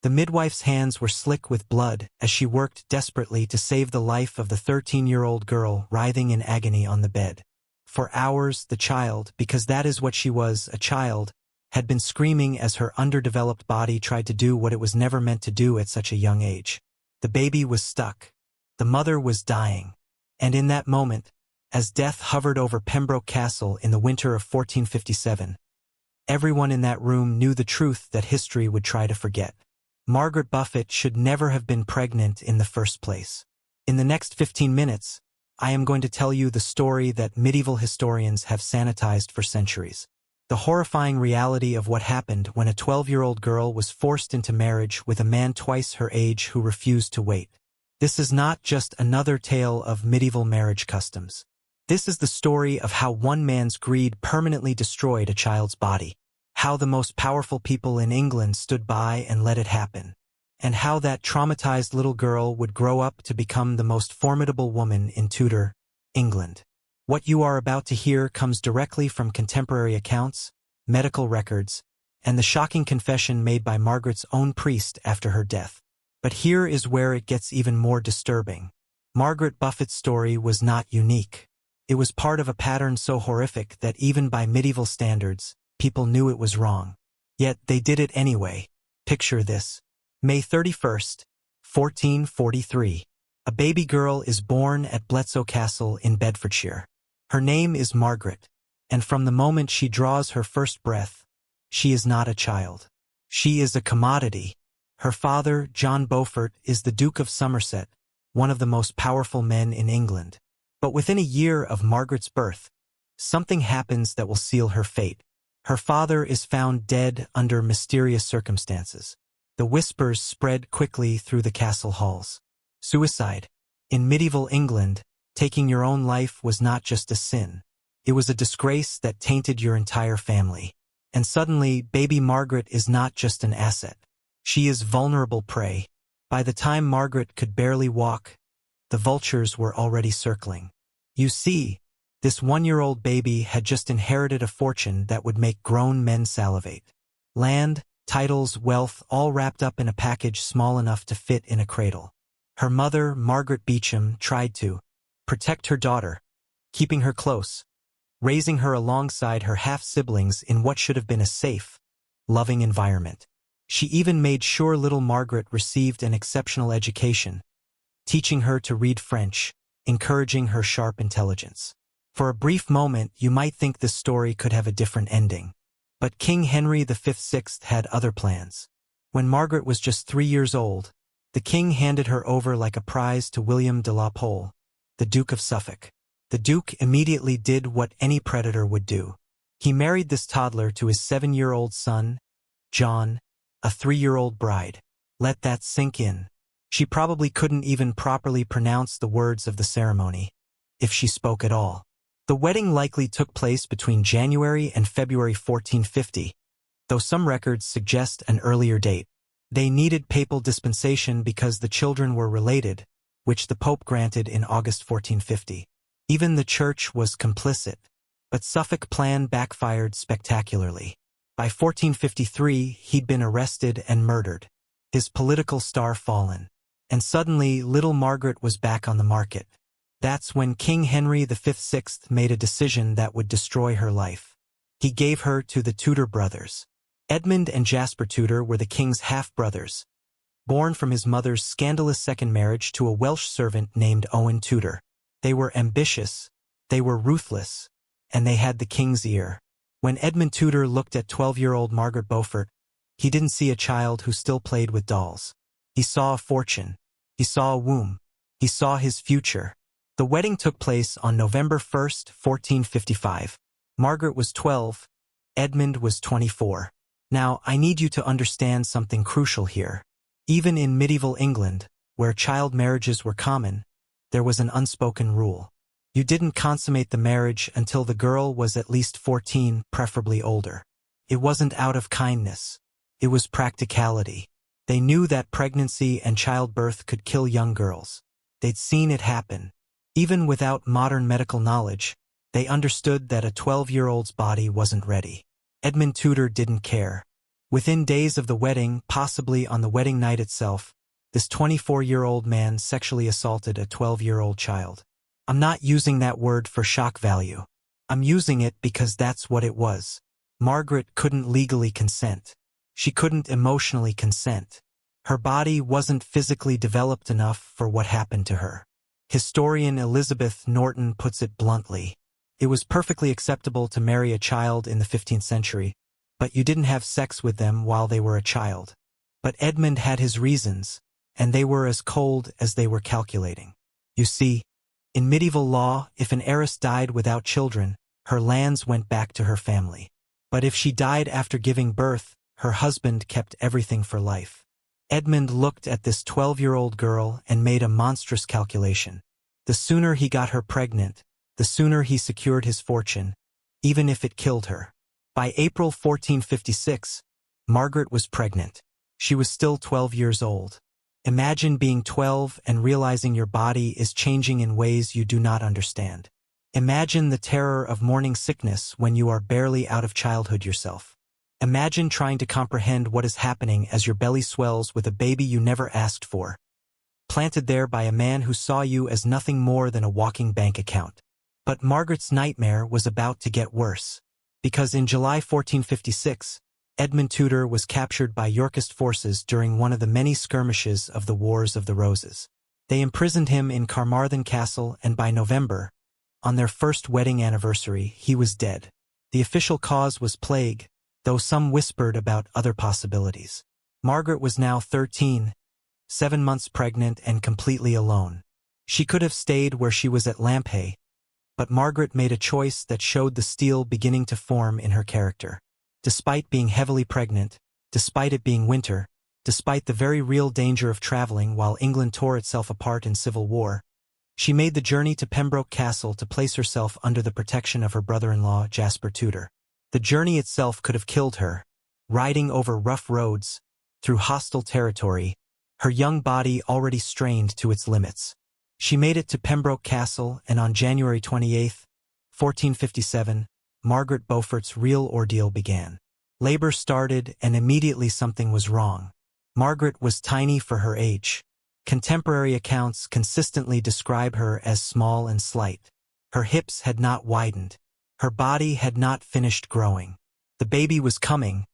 The midwife's hands were slick with blood as she worked desperately to save the life of the 13-year-old girl writhing in agony on the bed. For hours, the child, because that is what she was, a child, had been screaming as her underdeveloped body tried to do what it was never meant to do at such a young age. The baby was stuck. The mother was dying. And in that moment, as death hovered over Pembroke Castle in the winter of 1457, everyone in that room knew the truth that history would try to forget. Margaret Beaufort should never have been pregnant in the first place. In the next 15 minutes, I am going to tell you the story that medieval historians have sanitized for centuries. The horrifying reality of what happened when a 12-year-old girl was forced into marriage with a man twice her age who refused to wait. This is not just another tale of medieval marriage customs. This is the story of how one man's greed permanently destroyed a child's body, how the most powerful people in England stood by and let it happen, and how that traumatized little girl would grow up to become the most formidable woman in Tudor England. What you are about to hear comes directly from contemporary accounts, medical records, and the shocking confession made by Margaret's own priest after her death. But here is where it gets even more disturbing. Margaret Beaufort's story was not unique. It was part of a pattern so horrific that even by medieval standards, people knew it was wrong. Yet they did it anyway. Picture this. May 31st, 1443. A baby girl is born at Bletsoe Castle in Bedfordshire. Her name is Margaret, and from the moment she draws her first breath, she is not a child. She is a commodity. Her father, John Beaufort, is the Duke of Somerset, one of the most powerful men in England. But within a year of Margaret's birth, something happens that will seal her fate. Her father is found dead under mysterious circumstances. The whispers spread quickly through the castle halls. Suicide. In medieval England, taking your own life was not just a sin. It was a disgrace that tainted your entire family. And suddenly, baby Margaret is not just an asset. She is vulnerable prey. By the time Margaret could barely walk, the vultures were already circling. You see, this 1-year-old baby had just inherited a fortune that would make grown men salivate. Land, titles, wealth, all wrapped up in a package small enough to fit in a cradle. Her mother, Margaret Beauchamp, tried to protect her daughter, keeping her close, raising her alongside her half-siblings in what should have been a safe, loving environment. She even made sure little Margaret received an exceptional education, teaching her to read French, encouraging her sharp intelligence. For a brief moment, you might think this story could have a different ending. But King Henry VI had other plans. When Margaret was just 3 years old, the king handed her over like a prize to William de la Pole, the Duke of Suffolk. The Duke immediately did what any predator would do. He married this toddler to his 7-year-old son, John, a 3-year-old bride. Let that sink in. She probably couldn't even properly pronounce the words of the ceremony, if she spoke at all. The wedding likely took place between January and February 1450, though some records suggest an earlier date. They needed papal dispensation because the children were related, which the Pope granted in August 1450. Even the church was complicit, but Suffolk's plan backfired spectacularly. By 1453, he'd been arrested and murdered, his political star fallen, and suddenly little Margaret was back on the market. That's when King Henry VI made a decision that would destroy her life. He gave her to the Tudor brothers. Edmund and Jasper Tudor were the king's half-brothers, born from his mother's scandalous second marriage to a Welsh servant named Owen Tudor. They were ambitious, they were ruthless, and they had the king's ear. When Edmund Tudor looked at 12-year-old Margaret Beaufort, he didn't see a child who still played with dolls. He saw a fortune. He saw a womb. He saw his future. The wedding took place on November 1st, 1455. Margaret was 12, Edmund was 24. Now, I need you to understand something crucial here. Even in medieval England, where child marriages were common, there was an unspoken rule. You didn't consummate the marriage until the girl was at least 14, preferably older. It wasn't out of kindness. It was practicality. They knew that pregnancy and childbirth could kill young girls. They'd seen it happen. Even without modern medical knowledge, they understood that a 12-year-old's body wasn't ready. Edmund Tudor didn't care. Within days of the wedding, possibly on the wedding night itself, this 24-year-old man sexually assaulted a 12-year-old child. I'm not using that word for shock value. I'm using it because that's what it was. Margaret couldn't legally consent. She couldn't emotionally consent. Her body wasn't physically developed enough for what happened to her. Historian Elizabeth Norton puts it bluntly. It was perfectly acceptable to marry a child in the 15th century, but you didn't have sex with them while they were a child. But Edmund had his reasons, and they were as cold as they were calculating. You see, in medieval law, if an heiress died without children, her lands went back to her family. But if she died after giving birth, her husband kept everything for life. Edmund looked at this 12-year-old girl and made a monstrous calculation. The sooner he got her pregnant, the sooner he secured his fortune, even if it killed her. By April 1456, Margaret was pregnant. She was still 12 years old. Imagine being 12 and realizing your body is changing in ways you do not understand. Imagine the terror of morning sickness when you are barely out of childhood yourself. Imagine trying to comprehend what is happening as your belly swells with a baby you never asked for, planted there by a man who saw you as nothing more than a walking bank account. But Margaret's nightmare was about to get worse, because in July 1456, Edmund Tudor was captured by Yorkist forces during one of the many skirmishes of the Wars of the Roses. They imprisoned him in Carmarthen Castle, and by November, on their first wedding anniversary, he was dead. The official cause was plague, though some whispered about other possibilities. Margaret was now 13, 7 months pregnant and completely alone. She could have stayed where she was at Lamphay, but Margaret made a choice that showed the steel beginning to form in her character. Despite being heavily pregnant, despite it being winter, despite the very real danger of traveling while England tore itself apart in civil war, she made the journey to Pembroke Castle to place herself under the protection of her brother-in-law, Jasper Tudor. The journey itself could have killed her, riding over rough roads, through hostile territory, her young body already strained to its limits. She made it to Pembroke Castle, and on January 28, 1457, Margaret Beaufort's real ordeal began. Labor started, and immediately something was wrong. Margaret was tiny for her age. Contemporary accounts consistently describe her as small and slight. Her hips had not widened. Her body had not finished growing. The baby was coming,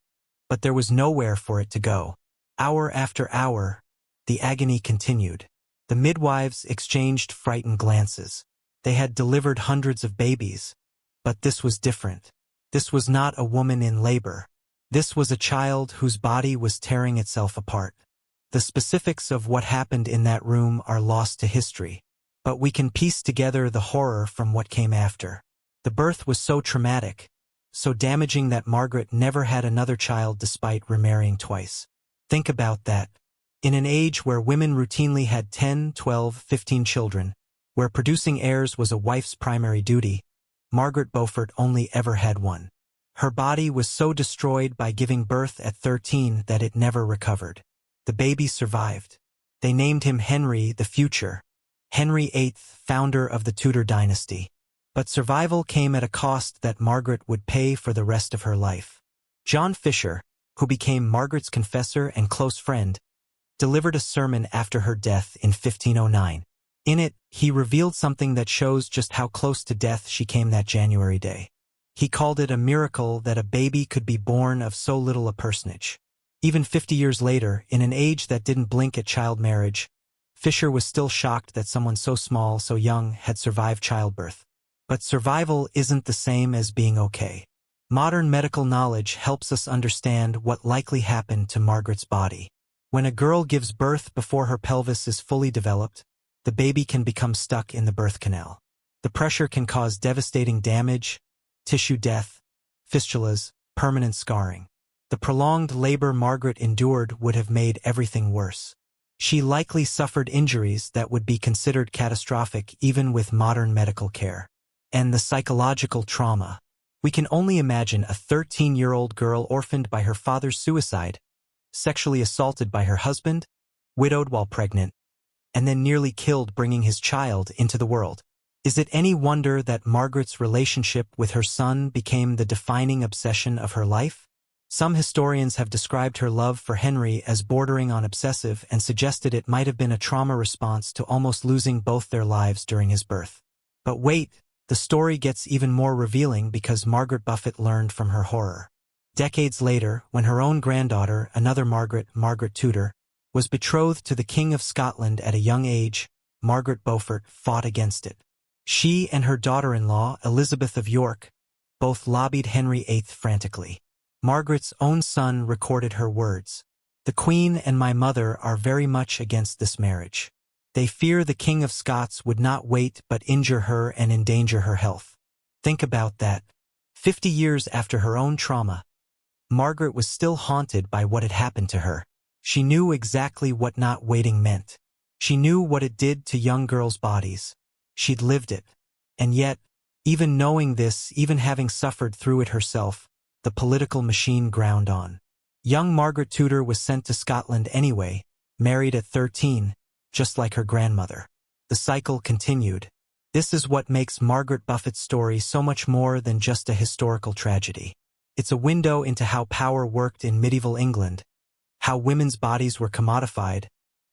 but there was nowhere for it to go. Hour after hour, the agony continued. The midwives exchanged frightened glances. They had delivered hundreds of babies, but this was different. This was not a woman in labor. This was a child whose body was tearing itself apart. The specifics of what happened in that room are lost to history, but we can piece together the horror from what came after. The birth was so traumatic, so damaging that Margaret never had another child despite remarrying twice. Think about that. In an age where women routinely had 10, 12, 15 children, where producing heirs was a wife's primary duty, Margaret Beaufort only ever had one. Her body was so destroyed by giving birth at 13 that it never recovered. The baby survived. They named him Henry the Future, Henry VIII, founder of the Tudor dynasty. But survival came at a cost that Margaret would pay for the rest of her life. John Fisher, who became Margaret's confessor and close friend, delivered a sermon after her death in 1509. In it, he revealed something that shows just how close to death she came that January day. He called it a miracle that a baby could be born of so little a personage. Even 50 years later, in an age that didn't blink at child marriage, Fisher was still shocked that someone so small, so young, had survived childbirth. But survival isn't the same as being okay. Modern medical knowledge helps us understand what likely happened to Margaret's body. When a girl gives birth before her pelvis is fully developed, the baby can become stuck in the birth canal. The pressure can cause devastating damage, tissue death, fistulas, permanent scarring. The prolonged labor Margaret endured would have made everything worse. She likely suffered injuries that would be considered catastrophic even with modern medical care. And the psychological trauma. We can only imagine a 13-year-old girl orphaned by her father's suicide, sexually assaulted by her husband, widowed while pregnant, and then nearly killed bringing his child into the world. Is it any wonder that Margaret's relationship with her son became the defining obsession of her life? Some historians have described her love for Henry as bordering on obsessive and suggested it might have been a trauma response to almost losing both their lives during his birth. But wait, the story gets even more revealing because Margaret Beaufort learned from her horror. Decades later, when her own granddaughter, another Margaret Tudor, was betrothed to the King of Scotland at a young age, Margaret Beaufort fought against it. She and her daughter-in-law, Elizabeth of York, both lobbied Henry VIII frantically. Margaret's own son recorded her words, "The Queen and my mother are very much against this marriage. They fear the King of Scots would not wait but injure her and endanger her health." Think about that. 50 years after her own trauma, Margaret was still haunted by what had happened to her. She knew exactly what not waiting meant. She knew what it did to young girls' bodies. She'd lived it. And yet, even knowing this, even having suffered through it herself, the political machine ground on. Young Margaret Tudor was sent to Scotland anyway, married at 13, just like her grandmother. The cycle continued. This is what makes Margaret Beaufort's story so much more than just a historical tragedy. It's a window into how power worked in medieval England, how women's bodies were commodified,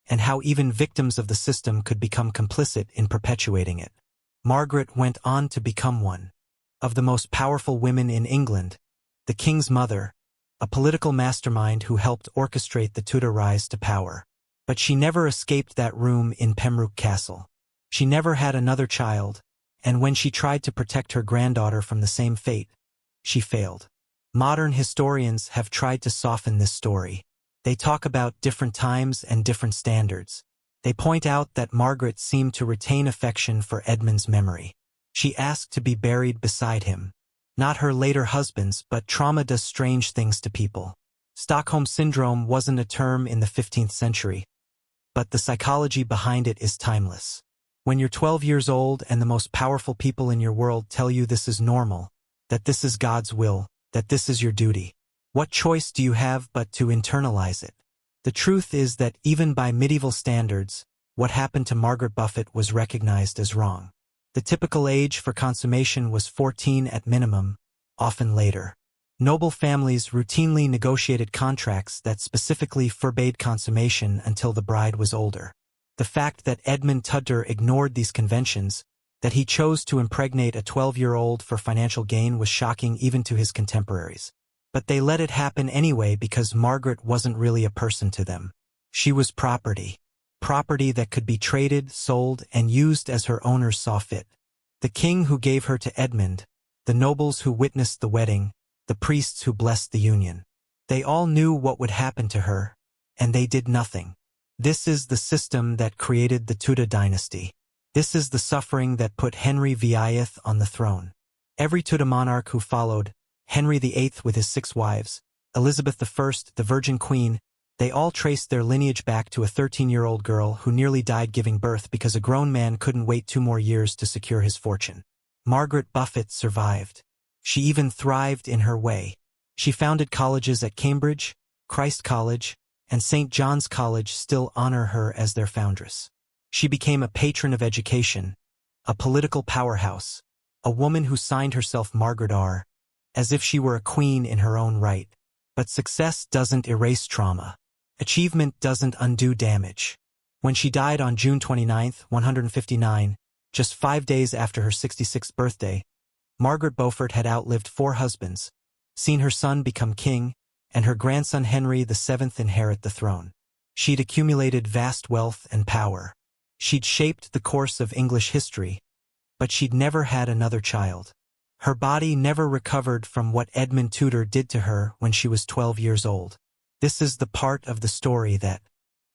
and how even victims of the system could become complicit in perpetuating it. Margaret went on to become one of the most powerful women in England, the king's mother, a political mastermind who helped orchestrate the Tudor rise to power. But she never escaped that room in Pembroke Castle. She never had another child, and when she tried to protect her granddaughter from the same fate, she failed. Modern historians have tried to soften this story. They talk about different times and different standards. They point out that Margaret seemed to retain affection for Edmund's memory. She asked to be buried beside him. Not her later husband's, but trauma does strange things to people. Stockholm Syndrome wasn't a term in the 15th century, but the psychology behind it is timeless. When you're 12 years old and the most powerful people in your world tell you this is normal, that this is God's will, that this is your duty, what choice do you have but to internalize it? The truth is that even by medieval standards, what happened to Margaret Beaufort was recognized as wrong. The typical age for consummation was 14 at minimum, often later. Noble families routinely negotiated contracts that specifically forbade consummation until the bride was older. The fact that Edmund Tudor ignored these conventions, that he chose to impregnate a 12-year-old for financial gain, was shocking even to his contemporaries. But they let it happen anyway because Margaret wasn't really a person to them. She was property. Property that could be traded, sold, and used as her owners saw fit. The king who gave her to Edmund, the nobles who witnessed the wedding, the priests who blessed the union. They all knew what would happen to her, and they did nothing. This is the system that created the Tudor dynasty. This is the suffering that put Henry VIII on the throne. Every Tudor monarch who followed, Henry VIII with his 6 wives, Elizabeth I, the Virgin Queen, they all traced their lineage back to a 13-year-old girl who nearly died giving birth because a grown man couldn't wait 2 more years to secure his fortune. Margaret Beaufort survived. She even thrived in her way. She founded colleges at Cambridge, Christ College, and St. John's College still honor her as their foundress. She became a patron of education, a political powerhouse, a woman who signed herself Margaret R., as if she were a queen in her own right. But success doesn't erase trauma. Achievement doesn't undo damage. When she died on June 29, 159, just 5 days after her 66th birthday, Margaret Beaufort had outlived 4 husbands, seen her son become king, and her grandson Henry VII inherit the throne. She'd accumulated vast wealth and power. She'd shaped the course of English history, but she'd never had another child. Her body never recovered from what Edmund Tudor did to her when she was 12 years old. This is the part of the story that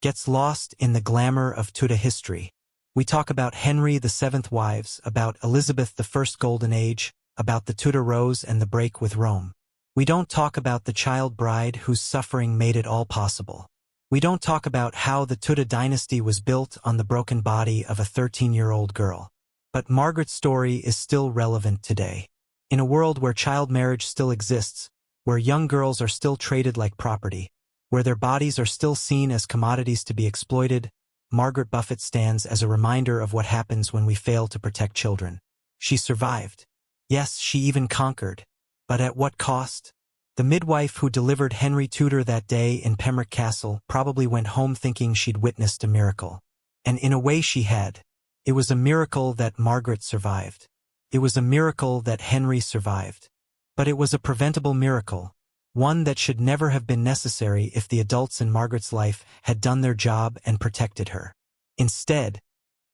gets lost in the glamour of Tudor history. We talk about Henry VII wives, about Elizabeth I's golden age, about the Tudor rose and the break with Rome. We don't talk about the child bride whose suffering made it all possible. We don't talk about how the Tudor dynasty was built on the broken body of a 13-year-old girl. But Margaret's story is still relevant today. In a world where child marriage still exists, where young girls are still traded like property, where their bodies are still seen as commodities to be exploited, Margaret Beaufort stands as a reminder of what happens when we fail to protect children. She survived. Yes, she even conquered. But at what cost? The midwife who delivered Henry Tudor that day in Pembroke Castle probably went home thinking she'd witnessed a miracle. And in a way she had. It was a miracle that Margaret survived. It was a miracle that Henry survived. But it was a preventable miracle, one that should never have been necessary if the adults in Margaret's life had done their job and protected her. Instead,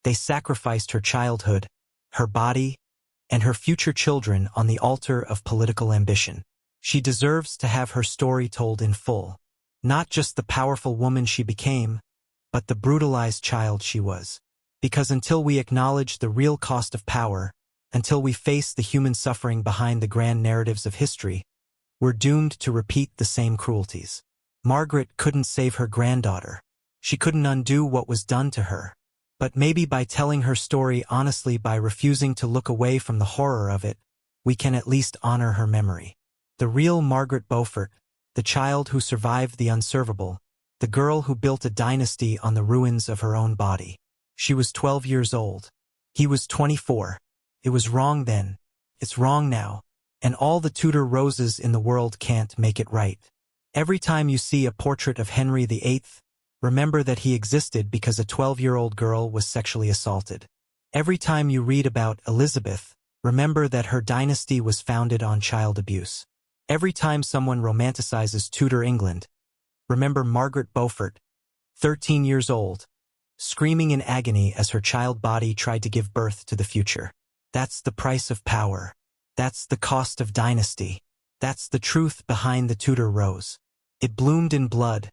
they sacrificed her childhood, her body, and her future children on the altar of political ambition. She deserves to have her story told in full. Not just the powerful woman she became, but the brutalized child she was. Because until we acknowledge the real cost of power, until we face the human suffering behind the grand narratives of history, we're doomed to repeat the same cruelties. Margaret couldn't save her granddaughter. She couldn't undo what was done to her. But maybe by telling her story honestly, by refusing to look away from the horror of it, we can at least honor her memory. The real Margaret Beaufort, the child who survived the unservable, the girl who built a dynasty on the ruins of her own body. She was 12 years old. He was 24. It was wrong then. It's wrong now. And all the Tudor roses in the world can't make it right. Every time you see a portrait of Henry VIII, remember that he existed because a 12-year-old girl was sexually assaulted. Every time you read about Elizabeth, remember that her dynasty was founded on child abuse. Every time someone romanticizes Tudor England, remember Margaret Beaufort, 13 years old, screaming in agony as her child body tried to give birth to the future. That's the price of power. That's the cost of dynasty. That's the truth behind the Tudor rose. It bloomed in blood,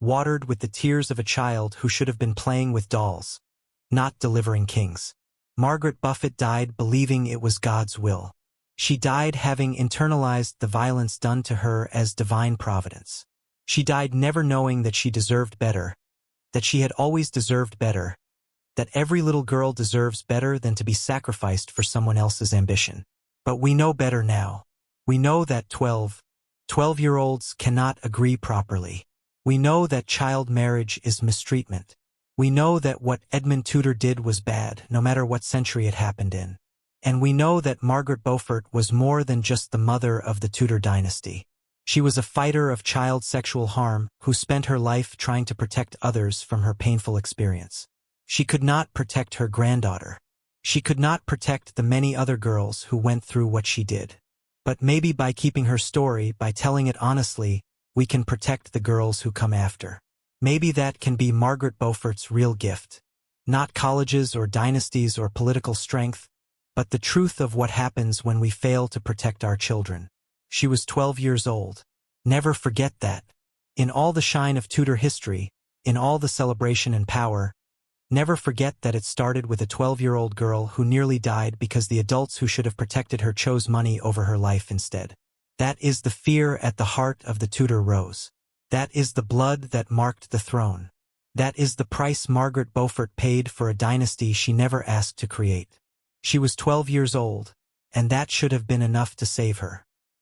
watered with the tears of a child who should have been playing with dolls, not delivering kings. Margaret Beaufort died believing it was God's will. She died having internalized the violence done to her as divine providence. She died never knowing that she deserved better, that she had always deserved better, that every little girl deserves better than to be sacrificed for someone else's ambition. But we know better now. We know that 12-year-olds cannot agree properly. We know that child marriage is mistreatment. We know that what Edmund Tudor did was bad, no matter what century it happened in. And we know that Margaret Beaufort was more than just the mother of the Tudor dynasty. She was a fighter of child sexual harm who spent her life trying to protect others from her painful experience. She could not protect her granddaughter. She could not protect the many other girls who went through what she did. But maybe by keeping her story, by telling it honestly, we can protect the girls who come after. Maybe that can be Margaret Beaufort's real gift. Not colleges or dynasties or political strength, but the truth of what happens when we fail to protect our children. She was 12 years old. Never forget that. In all the shine of Tudor history, in all the celebration and power, never forget that it started with a 12-year-old girl who nearly died because the adults who should have protected her chose money over her life instead. That is the fear at the heart of the Tudor rose. That is the blood that marked the throne. That is the price Margaret Beaufort paid for a dynasty she never asked to create. She was 12 years old, and that should have been enough to save her.